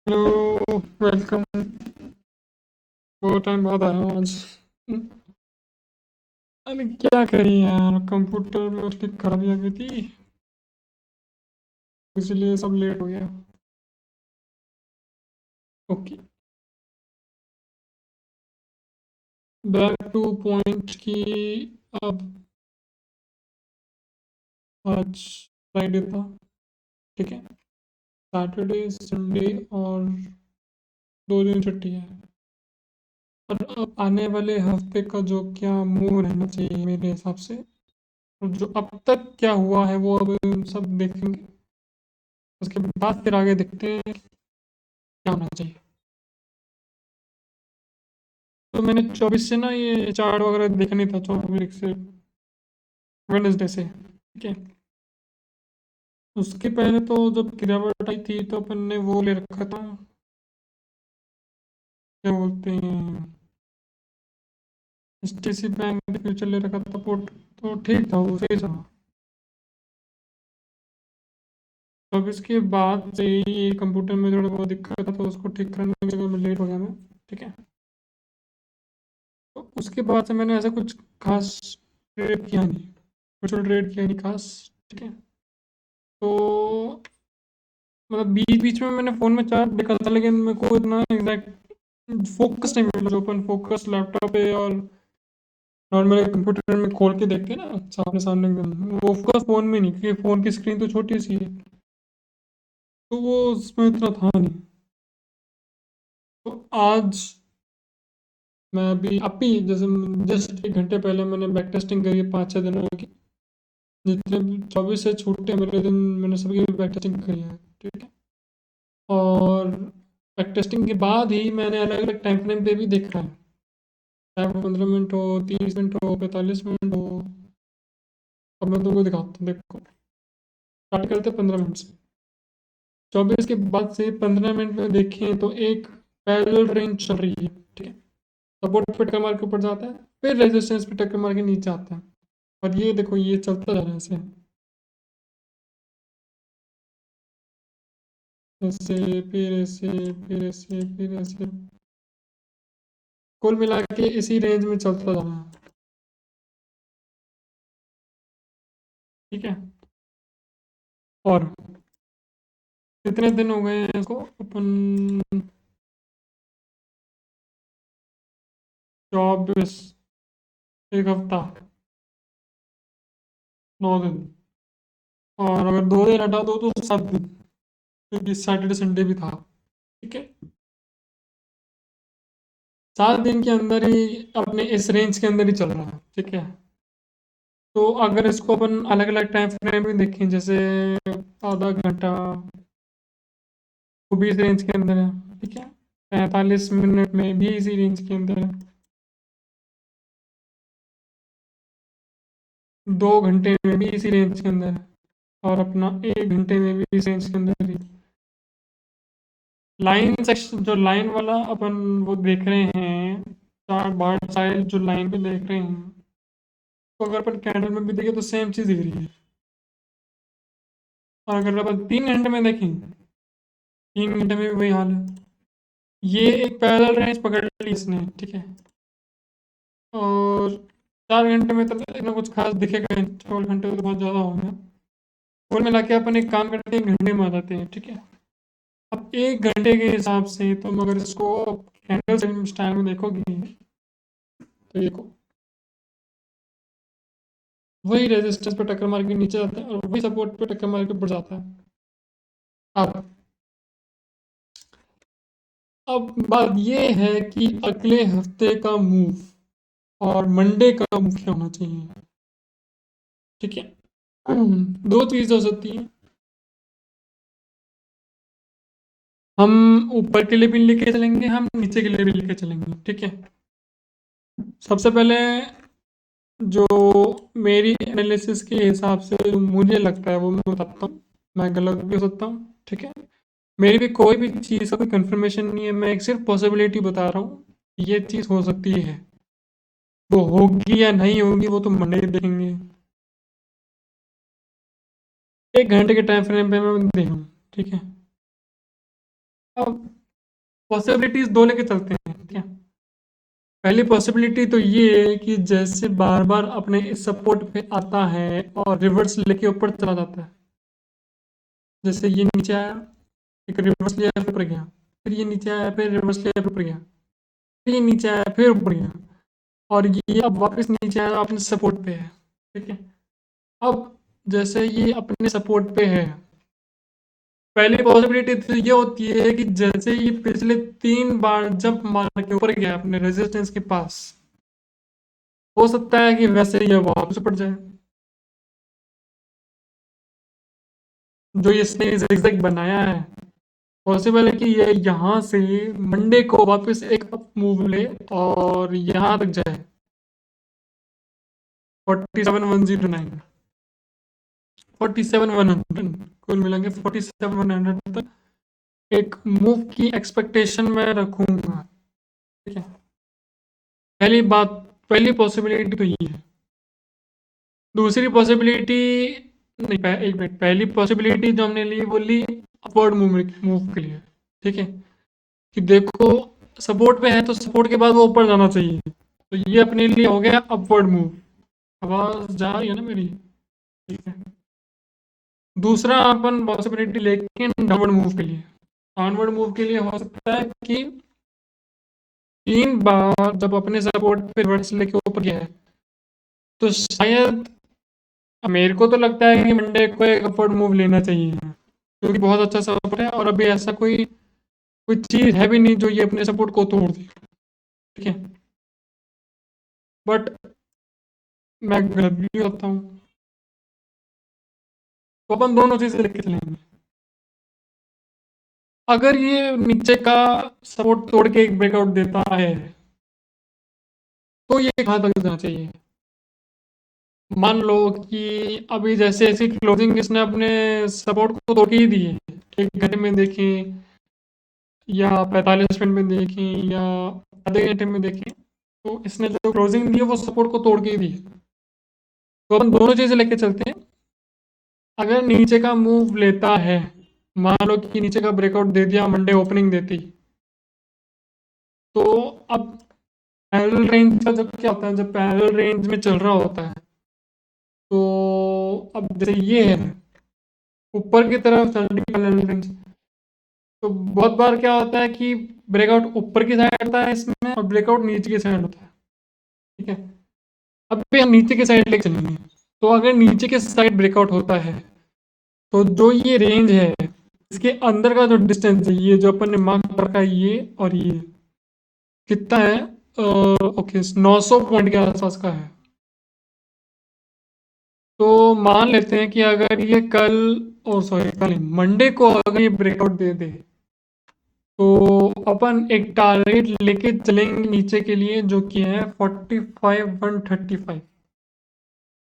Hello, welcome. बहुत time बाद आया हूँ आज। अरे क्या करें यार, कंप्यूटर में उसकी खराबी आ गई थी, इसलिए सब लेट हो गया। ओके, बैक टू पॉइंट की। अब आज फ्राइडे था, ठीक है। सैटरडे, संडे और 2 दिन छुट्टी है। और अब आने वाले हफ्ते का जो क्या मूव रहना चाहिए मेरे हिसाब से, और जो अब तक क्या हुआ है वो अब सब देखेंगे। उसके बाद फिर आगे देखते हैं क्या होना चाहिए। तो मैंने 24 से ना ये चार्ट वगैरह देखनी था, 24 से वेडनेसडे से, ठीक है। उसके पहले तो जब गिरावट आई थी तो अपन ने वो ले रखा था, क्या बोलते हैं, HDFC बैंक फ्यूचर ले रखा था पोर्ट। तो ठीक था, वो सही था। 24 के बाद से ही कंप्यूटर में थोड़ा बहुत दिक्कत था, तो उसको ठीक करने में लेट हो गया मैं, ठीक है। तो उसके बाद से मैंने ऐसा कुछ खास ट्रेड किया नहीं, कुछ ट्रेड किया नहीं खास, ठीक है। तो मतलब बीच बीच में मैंने फ़ोन में चार्ट देखा था, लेकिन मेरे को इतना एग्जैक्ट फोकस नहीं मिला जो अपन फोकस लैपटॉप पे और नॉर्मल कंप्यूटर में खोल के देखते हैं ना सामने सामने एकदम, वो फोकस फ़ोन में नहीं, क्योंकि फ़ोन की स्क्रीन तो छोटी सी है, तो वो उसमें इतना था नहीं। तो आज मैं अभी जैसे जस्ट 1 घंटे पहले मैंने बैक टेस्टिंग करी है 5-6 दिनों की। जितने भी 24 से छूटे मेरे दिन, मैंने सबकी बैक टेस्टिंग करी है, ठीक है। और बैक टेस्टिंग के बाद ही मैंने अलग अलग टाइम फ्रेम पे भी देखा है, चाहे वो 15 मिनट हो, 30 मिनट हो, 45 मिनट हो। अब मैं तुमको दिखाता हूँ, देखो। स्टार्ट करते 15 मिनट से। 24 के बाद से 15 मिनट में देखें तो एक पैरेलल रेंज चल रही है, ठीक है। सपोर्ट पे टक्कर मार के ऊपर जाता है, फिर रेजिस्टेंस पे टक्कर मार के नीचे आता है। और ये देखो, ये चलता जा रहा है ऐसे ऐसे, फिर ऐसे, फिर ऐसे, फिर ऐसे, कुल मिला के इसी रेंज में चलता जा रहा है, ठीक है। और कितने दिन हो गए हैं इसको अपन, 24, 1 हफ्ता, 9 दिन। और अगर 2 दिन हटा दो तो 7 दिन, क्योंकि सैटरडे संडे भी था, ठीक है। 7 दिन के अंदर ही अपने इस रेंज के अंदर ही चल रहा है, ठीक है। तो अगर इसको अपन अलग अलग टाइम फ्रेम में देखें, जैसे आधा घंटा, वो भी इस रेंज के अंदर है, ठीक है। 45 मिनट में भी इसी रेंज के अंदर है। 2 घंटे में भी इसी रेंज के अंदर है। और अपना 1 घंटे में भी इस रेंज के अंदर ही। लाइन सेक्शन, जो लाइन वाला अपन वो देख रहे हैं, चार बार साइड जो लाइन पे देख रहे हैं, तो अगर अपन कैंडल में भी देखें तो सेम चीज़ दिख रही है। और अगर अपन 3 घंटे में देखें, 3 घंटे में भी वही हाल है। ये एक पैरेलल रेंज पकड़ ली इसने, ठीक है। और 4 घंटे में तो इतना कुछ खास दिखेगा नहीं, 4 घंटे तो बहुत ज़्यादा हो गया। कुल मिला के अपन एक काम करते हैं, 1 घंटे में आ जाते हैं, ठीक है। अब 1 घंटे के हिसाब से तुम अगर इसको कैंडल स्टाइल में देखोगे, तो देखो, वही रेजिस्टेंस पे टक्कर मार के नीचे जाता है और वही सपोर्ट पे टक्कर मार के ऊपर जाता है। अब अब बात ये है कि अगले हफ्ते का मूव और मंडे का मूव क्या होना चाहिए, ठीक है। दो चीज़ हो सकती है, हम ऊपर के लिए भी लेके चलेंगे, हम नीचे के लिए भी लेके चलेंगे, ठीक है। सबसे पहले जो मेरी एनालिसिस के हिसाब से जो मुझे लगता है वो मैं बताता हूँ, मैं गलत भी हो सकता हूँ, ठीक है। मेरी भी कोई भी चीज़ का कोई कंफर्मेशन नहीं है, मैं एक सिर्फ पॉसिबिलिटी बता रहा हूँ, ये चीज़ हो सकती है। वो होगी या नहीं होगी वो तो मंडे ही देखेंगे। 1 घंटे के टाइम फ्रेम पे मैं दे रहा हूँ, ठीक है। अब पॉसिबिलिटीज दो लेके चलते हैं, ठीक है। पहली पॉसिबिलिटी तो ये है कि जैसे बार बार अपने इस सपोर्ट पे आता है और रिवर्स लेके ऊपर चला जाता है। जैसे ये नीचे आया, एक रिवर्स लिया फिर ऊपर गया, फिर ये नीचे आया फिर रिवर्स लिया फिर ऊपर गया, फिर ये नीचे आया फिर ऊपर गया, और ये अब वापस नीचे आया अपने सपोर्ट पे है, ठीक है। अब जैसे ये अपने सपोर्ट पे है, पहली पॉसिबिलिटी तो ये होती है कि जैसे ये पिछले 3 बार जंप मार के ऊपर गया अपने रेजिस्टेंस के पास, हो सकता है कि वैसे ही ये वापस ऊपर जाए। जो इसने zigzag बनाया है, पॉसिबल है कि ये यहाँ से मंडे को वापस एक अप मूव ले और यहाँ तक जाए 47,109, 47,100, कुल मिला के 47,100 तक एक मूव की एक्सपेक्टेशन में रखूंगा, ठीक है। पहली बात, पहली पॉसिबिलिटी तो ये है। दूसरी पॉसिबिलिटी, नहीं एक मिनट, पहली पॉसिबिलिटी जो हमने ली वो ली अपवर्ड मूव के लिए, ठीक है। कि देखो सपोर्ट पे है तो सपोर्ट के बाद वो ऊपर जाना चाहिए, तो ये अपने लिए हो गया अपवर्ड मूव। आवाज जा रही है ना मेरी, ठीक है। दूसरा अपन पॉसिबिलिटी लेके डाउनवर्ड मूव के लिए, डाउनवर्ड मूव के लिए हो सकता है कि 3 बार जब अपने सपोर्ट पे रिवर्स लेके ऊपर गया है, तो शायद मेरे को तो लगता है कि मंडे को एक अपवर्ड मूव लेना चाहिए, क्योंकि बहुत अच्छा सपोर्ट है और अभी ऐसा कोई कोई चीज़ है भी नहीं जो ये अपने सपोर्ट को तोड़ दे, ठीक है। बट मैं गलत भी हो सकता हूँ, तो अपन दोनों चीज़ें लेके चलेंगे। अगर ये नीचे का सपोर्ट तोड़ के एक ब्रेकआउट देता है तो ये कहाँ तक जाना चाहिए। मान लो कि अभी जैसे ऐसी क्लोजिंग इसने अपने सपोर्ट को तोड़ के ही दी है, 1 घंटे में देखें या 45 मिनट में देखें या आधे घंटे में देखें, तो इसने जो क्लोजिंग दी है वो सपोर्ट को तोड़ के ही दी है। तो अपन दोनों चीज़ें लेके चलते हैं। अगर नीचे का मूव लेता है, मान लो कि नीचे का ब्रेकआउट दे दिया मंडे ओपनिंग देती, तो अब पैरेलल रेंज का जब क्या होता है, जब पैरेलल रेंज में चल रहा होता है, तो अब जैसे ये है ऊपर की तरफ चल रही पैरेलल रेंज, तो बहुत बार क्या होता है कि ब्रेकआउट ऊपर की साइड होता है इसमें और ब्रेकआउट नीचे की साइड होता है, ठीक है। अब भी हम नीचे की साइड लेके चलेंगे, तो अगर नीचे के साइड ब्रेकआउट होता है तो जो ये रेंज है इसके अंदर का जो डिस्टेंस है, ये जो अपन ने मार्क कर रखा है ये और ये कितना है, ओके 900 पॉइंट के आसपास का है। तो मान लेते हैं कि अगर ये कल, और सॉरी कल नहीं, मंडे को अगर ये ब्रेकआउट दे दे, तो अपन एक टारगेट लेके चलेंगे नीचे के लिए जो कि है 45,135,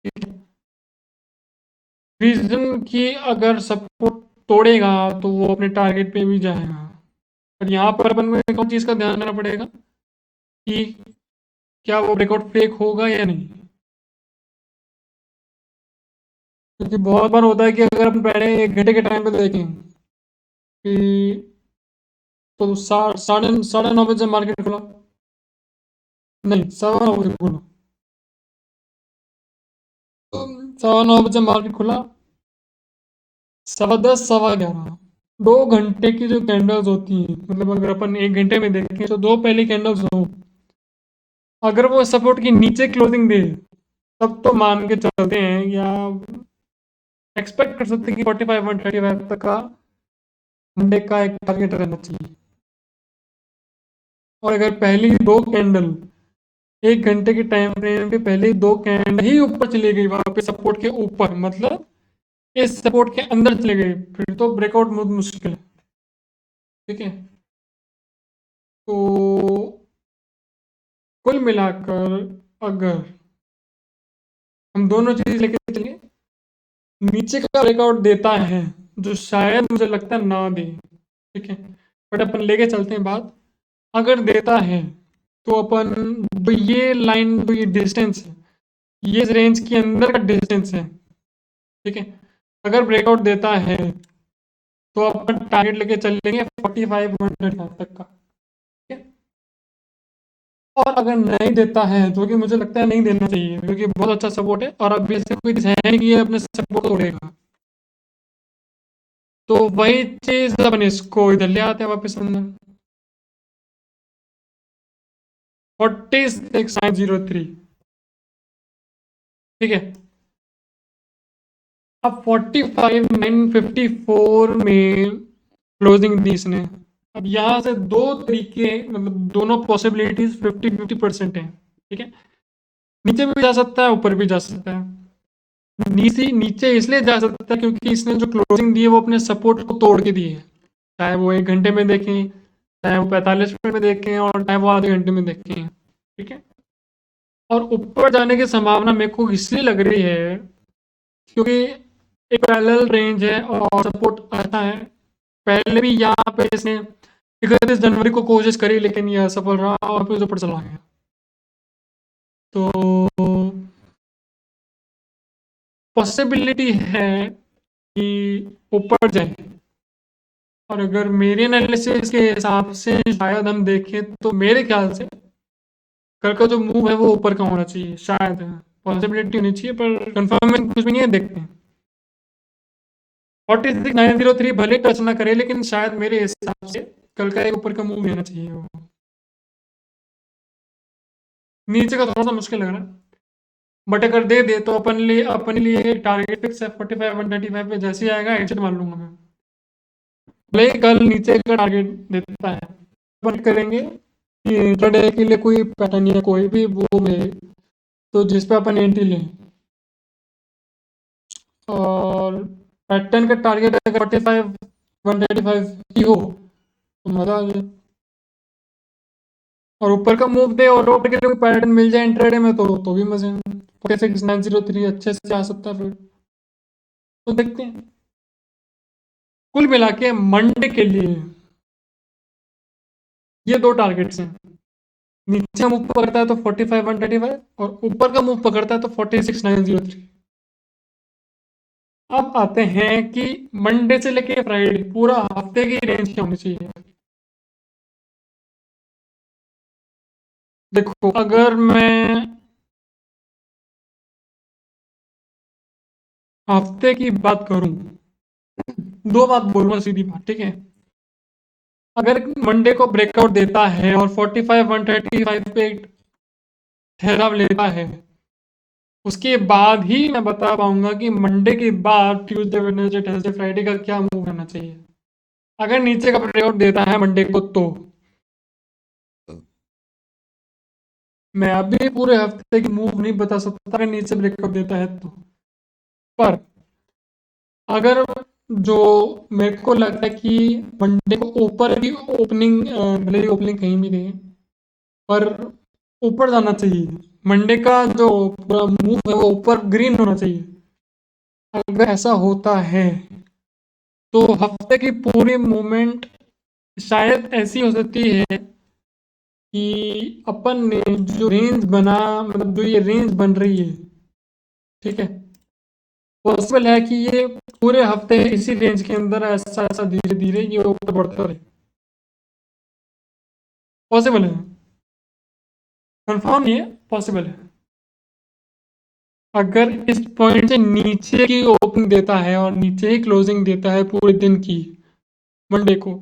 ठीक है। रीजन कि अगर सपोर्ट तोड़ेगा तो वो अपने टारगेट पे भी जाएगा, पर यहाँ पर अपन को एक और चीज़ का ध्यान रखना पड़ेगा कि क्या वो ब्रेकआउट फेक होगा या नहीं, क्योंकि बहुत बार होता है कि अगर अपन पहले 1 घंटे के टाइम पे देखें कि, तो 9:30 बजे मार्केट खुला, नहीं 9:15 बजे खुला, तो 9:15 बजे मार्केट खुला, 10:15 11:15, 2 घंटे की जो कैंडल्स होती हैं, मतलब अगर अपन 1 घंटे में देखें तो दो पहली कैंडल्स हो, अगर वो सपोर्ट की नीचे क्लोजिंग दे, तब तो मान के चलते हैं या एक्सपेक्ट कर सकते हैं कि 45,135 तक का मंडे का एक टारगेट रहना चाहिए। और अगर पहली 2 कैंडल 1 घंटे के टाइम फ्रेम पे पहले 2 कैंडल ही ऊपर चली गई वहां पे सपोर्ट के ऊपर, मतलब इस सपोर्ट के अंदर चले गए, फिर तो ब्रेकआउट बहुत मुश्किल है, ठीक है। तो कुल मिलाकर अगर हम दोनों चीज लेके चले, नीचे का ब्रेकआउट देता है जो शायद मुझे लगता है ना दे, ठीक है, बट अपन लेके चलते हैं बात, अगर देता है तो अपन जो ये लाइन, जो ये डिस्टेंस है, ये इस रेंज के अंदर का डिस्टेंस है, ठीक है। अगर ब्रेकआउट देता है तो अपन टारगेट लेके चलेंगे 4500 तक का, ठीक है। और अगर नहीं देता है, जो कि मुझे लगता है नहीं देना चाहिए, क्योंकि बहुत अच्छा सपोर्ट है और अभी ऐसे कोई है नहीं कि ये अपने सपोर्ट तोड़ेगा। तो वही चीज अपन इसको इधर ले आते हैं वापस अंदर, 46,903, ठीक है। अब 45,954 में क्लोजिंग दी इसने। अब यहाँ से दो तरीके, मतलब दोनों पॉसिबिलिटीज 50-50% है, ठीक है। नीचे भी जा सकता है, ऊपर भी जा सकता है। नीचे नीचे इसलिए जा सकता है क्योंकि इसने जो क्लोजिंग दी है वो अपने सपोर्ट को तोड़ के दी है, चाहे वो 1 घंटे में देखें, चाहे वो 45 मिनट में देखें, और चाहे वो आधे घंटे में देखें, ठीक है। और ऊपर जाने की संभावना मेरे को इसलिए लग रही है क्योंकि एक पैरेलल रेंज है और सपोर्ट अच्छा है। पहले भी यहाँ पे इसने 31 जनवरी को कोशिश करी, लेकिन ये असफल रहा और फिर ऊपर चला गया। तो पॉसिबिलिटी है कि ऊपर जाए, और अगर मेरे एनालिसिस के हिसाब से शायद हम देखें तो मेरे ख्याल से कल का जो मूव है वो ऊपर का होना चाहिए, शायद पॉसिबिलिटी होनी चाहिए, पर कंफर्मेशन कुछ भी नहीं है, देखते हैं। 46,903 भले टच ना करे, लेकिन शायद मेरे हिसाब से कल का एक ऊपर का मूव लेना चाहिए वो। नीचे का थोड़ा सा मुश्किल लग रहा है, बट अगर दे दे तो अपने लिए एक टारगेट फिक्स है 45,135 पे, जैसे ही आएगा एग्जिट मान लूंगा मैं। भले ही कल नीचे का टारगेट देता है, अपन करेंगे कि इंट्राडे के लिए कोई पैटर्न या कोई भी वो मिले तो जिस पे अपन एंट्री लें, और पैटर्न का टारगेट अगर 45,135 की हो तो मजा आ जाए, और ऊपर का मूव दे और ऊपर के लिए कोई पैटर्न मिल जाए इंट्राडे में तो भी मजे हैं। 46,903 अच्छे से आ सकता है फिर, तो देखते हैं। कुल मिला के मंडे के लिए ये दो टारगेट्स हैं। नीचे मूव पकड़ता है तो 45,135, और ऊपर का मूव पकड़ता है तो 46,903। अब आते हैं कि मंडे से लेके फ्राइडे पूरा हफ्ते की रेंज क्या होनी चाहिए। देखो, अगर मैं हफ्ते की बात करूं, दो बात बोलूंगा, सीधी बात, ठीक है। अगर मंडे को ब्रेकआउट देता है और 45,135 पे ठहराव लेता है, उसके बाद ही मैं बता पाऊंगा कि मंडे के बाद ट्यूसडे, वेडनेसडे, थर्सडे, फ्राइडे का क्या मूव करना चाहिए। अगर नीचे का ब्रेकआउट देता है मंडे को, तो मैं अभी पूरे हफ्ते की मूव नहीं बता सकता अगर नीचे ब्रेकआउट देता है तो। पर अगर जो मेरे को लगता है कि मंडे को ऊपर की ओपनिंग, भले ही ओपनिंग कहीं भी नहीं, पर ऊपर जाना चाहिए। मंडे का जो पूरा मूव है वो ऊपर ग्रीन होना चाहिए। अगर ऐसा होता है तो हफ्ते की पूरी मूवमेंट शायद ऐसी हो सकती है कि अपन ने जो रेंज बना, मतलब जो ये रेंज बन रही है, ठीक है, पॉसिबल है कि ये पूरे हफ्ते इसी रेंज के अंदर ऐसा ऐसा धीरे धीरे ये ऊपर बढ़ता रहे। पॉसिबल है, कंफर्म नहीं है, पॉसिबल है। अगर इस पॉइंट से नीचे की ओपनिंग देता है और नीचे ही क्लोजिंग देता है पूरे दिन की, मंडे को,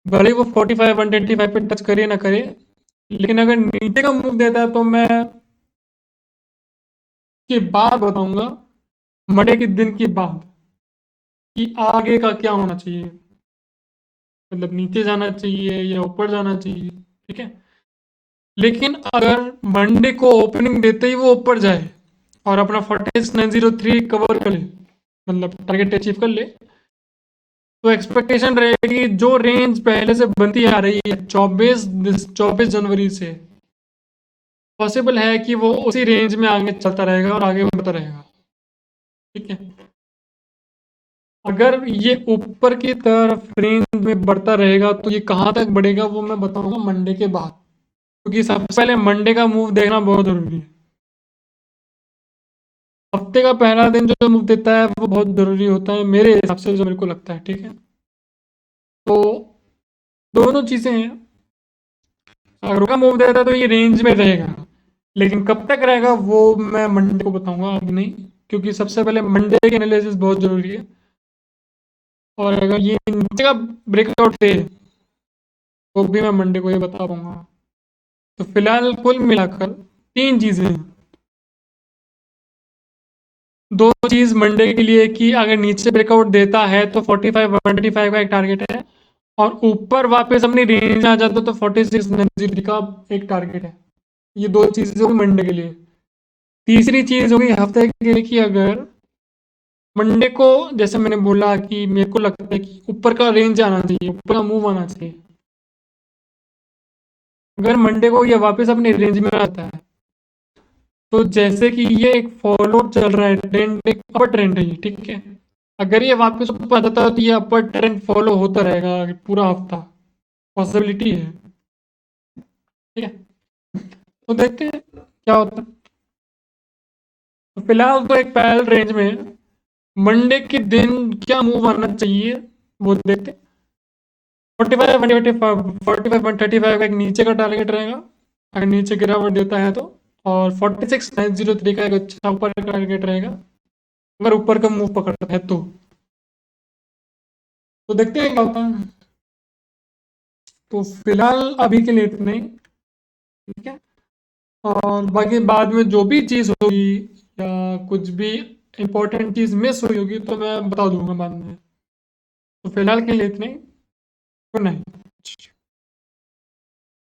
भले ही वो 45,125 पे टच करे ना करे, लेकिन अगर नीचे का मूव देता है तो मैं के बाद बताऊंगा, मंडे के दिन के बाद, कि आगे का क्या होना चाहिए। मतलब नीचे जाना चाहिए या ऊपर जाना चाहिए, ठीक है। लेकिन अगर मंडे को ओपनिंग देते ही वो ऊपर जाए और अपना 46,903 कवर कर ले, मतलब टारगेट अचीव कर ले, तो एक्सपेक्टेशन रहेगी जो रेंज पहले से बनती आ रही है 24 जनवरी से, पॉसिबल है कि वो उसी रेंज में आगे चलता रहेगा और आगे बढ़ता रहेगा, ठीक है। अगर ये ऊपर की तरफ रेंज में बढ़ता रहेगा तो ये कहाँ तक बढ़ेगा वो मैं बताऊंगा मंडे के बाद, क्योंकि सबसे पहले मंडे का मूव देखना बहुत जरूरी है। हफ्ते का पहला दिन जो मूव देता है वो बहुत ज़रूरी होता है मेरे हिसाब से, जो मेरे को लगता है, ठीक है। तो दोनों चीज़ें हैं, अगर रुका मूव देता है तो ये रेंज में रहेगा, लेकिन कब तक रहेगा वो मैं मंडे को बताऊंगा, अभी नहीं, क्योंकि सबसे पहले मंडे की एनालिसिस बहुत ज़रूरी है। और अगर ये नीचे का ब्रेकआउट दे तो भी मैं मंडे को ये बता पाऊंगा। तो फिलहाल कुल मिलाकर तीन चीज़ें हैं। दो चीज़ मंडे के लिए कि अगर नीचे ब्रेकआउट देता है तो 45 125 का एक टारगेट है, और ऊपर वापस अपनी रेंज आ जाता तो 46 903 का एक टारगेट है। ये दो चीज़ें होगी मंडे के लिए। तीसरी चीज़ होगी हफ्ते के लिए कि अगर मंडे को, जैसे मैंने बोला कि मेरे को लगता है कि ऊपर का रेंज आना चाहिए, ऊपर का मूव आना चाहिए। अगर मंडे को ये वापस अपने रेंज में आता है तो जैसे कि ये एक फॉलो चल रहा है ट्रेंड, एक अपर ट्रेंड है ये, ठीक है। अगर ये वापस ऊपर आ जाता है तो ये अपर ट्रेंड फॉलो होता रहेगा पूरा हफ्ता, पॉसिबिलिटी है, ठीक है। तो देखते हैं क्या होता है। तो फिलहाल तो एक पैरेलल रेंज में है। मंडे के दिन क्या मूव आना चाहिए वो देखते हैं। 45 135 का एक नीचे का टारगेट रहेगा, अगर नीचे गिरावट देता है तो। और 46 903 का एक अच्छा ऊपर का टारगेट रहेगा, अगर ऊपर का मूव पकड़ता है तो देखते हैं क्या होता है। तो फिलहाल अभी के लिए इतना ही, ठीक है। और बाकी बाद में जो भी चीज़ होगी या कुछ भी इम्पोर्टेंट चीज़ मिस हुई होगी तो मैं बता दूंगा बाद में। तो फिलहाल के लिए इतना ही। Good night.